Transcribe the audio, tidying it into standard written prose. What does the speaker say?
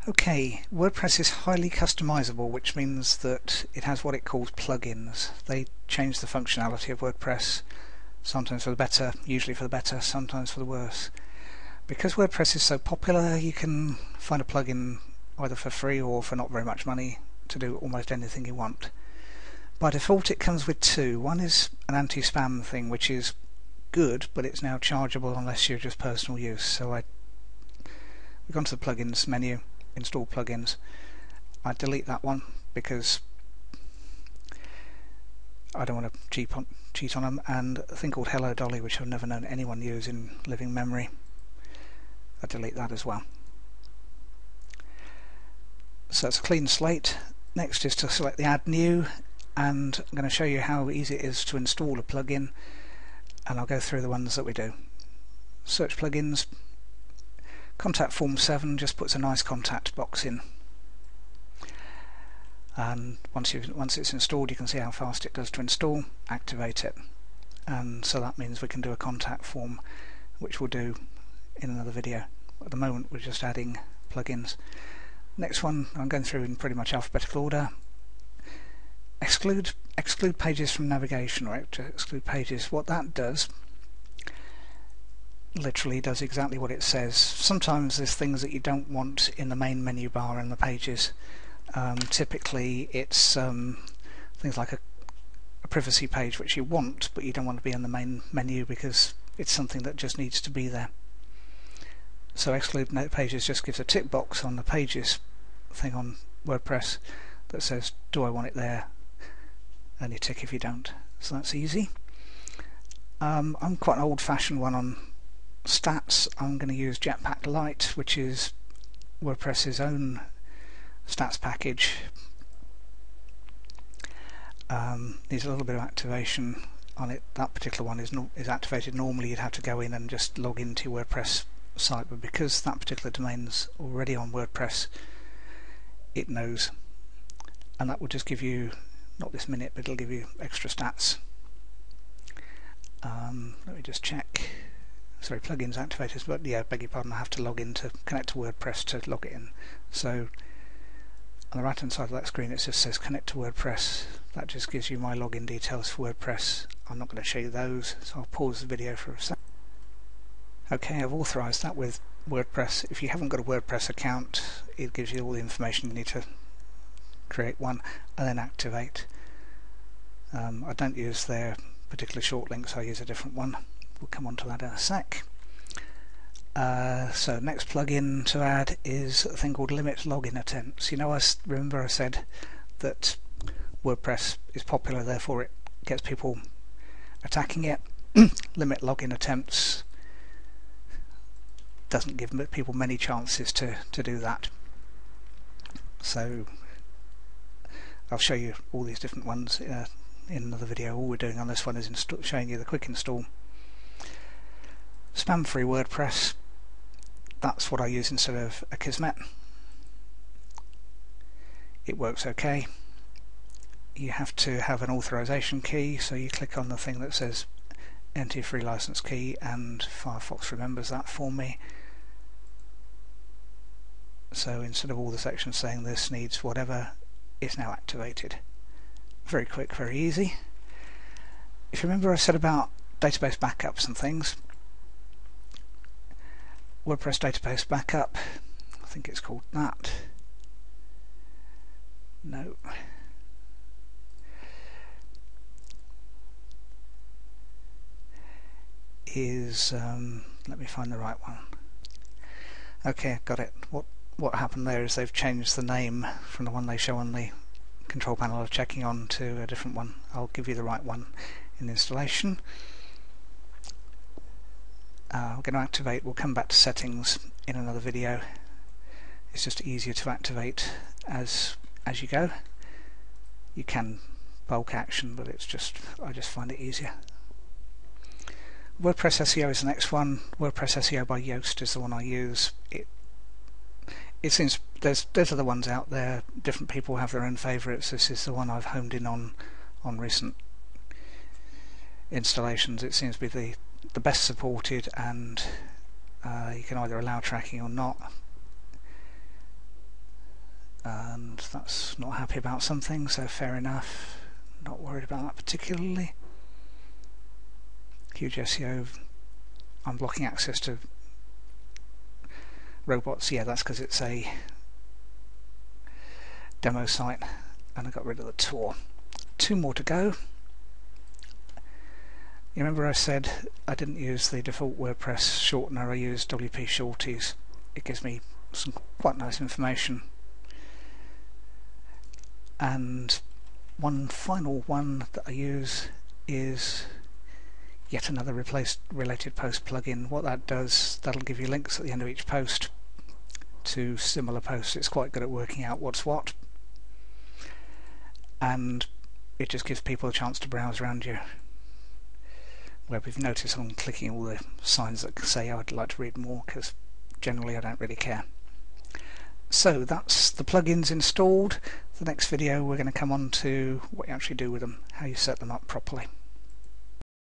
Okay, WordPress is highly customizable, which means that it has what it calls plugins. They change the functionality of WordPress, sometimes for the better, usually for the better, sometimes for the worse. Because WordPress is so popular, you can find a plugin either for free or for not very much money to do almost anything you want. By default it comes with two. One is an anti-spam thing, which is good, but it's now chargeable unless you're just personal use. So we've gone to the plugins menu, install plugins. I delete that one because I don't want to cheat on them, and a thing called Hello Dolly, which I've never known anyone use in living memory. I delete that as well. So it's a clean slate. Next is to select the Add New, and I'm going to show you how easy it is to install a plugin, and I'll go through the ones that we do. Search plugins. Contact Form 7 just puts a nice contact box in, and once it's installed you can see how fast it does to install. Activate it, and so that means we can do a contact form, which we'll do in another video. At the moment we're just adding plugins. Next one, I'm going through in pretty much alphabetical order. Exclude pages from navigation, or exclude pages. What that does, literally does exactly what it says. Sometimes there's things that you don't want in the main menu bar in the pages. Typically it's things like a privacy page which you want, but you don't want to be in the main menu because it's something that just needs to be there. So exclude pages just gives a tick box on the pages thing on WordPress that says, do I want it there? And you tick if you don't. So that's easy. I'm quite an old-fashioned one on stats. I'm going to use Jetpack Lite, which is WordPress's own stats package. Needs a little bit of activation on it. That particular one is activated. Normally you'd have to go in and just log into your WordPress site, but because that particular domain's already on WordPress, it knows, and that will just give you, not this minute, but it'll give you extra stats. Let me just check. Sorry, plugins activated, but yeah, beg your pardon, I have to log in to connect to WordPress to log it in. So on the right hand side of that screen it just says connect to WordPress. That just gives you my login details for WordPress. I'm not going to show you those, so I'll pause the video for a sec. Okay, I've authorized that with WordPress. If you haven't got a WordPress account, it gives you all the information you need to create one and then activate. I don't use their particular short links, I use a different one. We'll come on to that in a sec. So next plugin to add is a thing called Limit Login Attempts. You know, remember I said that WordPress is popular, therefore it gets people attacking it. Limit Login Attempts doesn't give people many chances to do that. So I'll show you all these different ones in another video. All we're doing on this one is showing you the quick install. Spam-free WordPress, that's what I use instead of Akismet. It works okay. You have to have an authorization key, so you click on the thing that says enter your free license key, and Firefox remembers that for me. So instead of all the sections saying this needs whatever, it's now activated. Very quick, very easy. If you remember I said about database backups and things, WordPress database backup, I think it's called that. No. Let me find the right one. Okay, got it. What happened there is they've changed the name from the one they show on the control panel of checking on to a different one. I'll give you the right one in the installation. I'm going to activate. We'll come back to settings in another video. It's just easier to activate as you go. You can bulk action, but I just find it easier. WordPress SEO is the next one. WordPress SEO by Yoast is the one I use. It seems there's other ones out there. Different people have their own favourites. This is the one I've homed in on recent installations. It seems to be the best supported, and you can either allow tracking or not. and that's not happy about something, so fair enough, not worried about that particularly. Huge SEO, unblocking access to robots, yeah, that's because it's a demo site and I got rid of the tour. 2 more to go. You remember I said I didn't use the default WordPress shortener, I used WP Shorties. It gives me some quite nice information. And one final one that I use is yet another related post plugin. What that does, that'll give you links at the end of each post to similar posts. It's quite good at working out what's what, and it just gives people a chance to browse around you. Where we've noticed I'm clicking all the signs that say I'd like to read more, because generally I don't really care. So that's the plugins installed. The next video we're going to come on to what you actually do with them, how you set them up properly.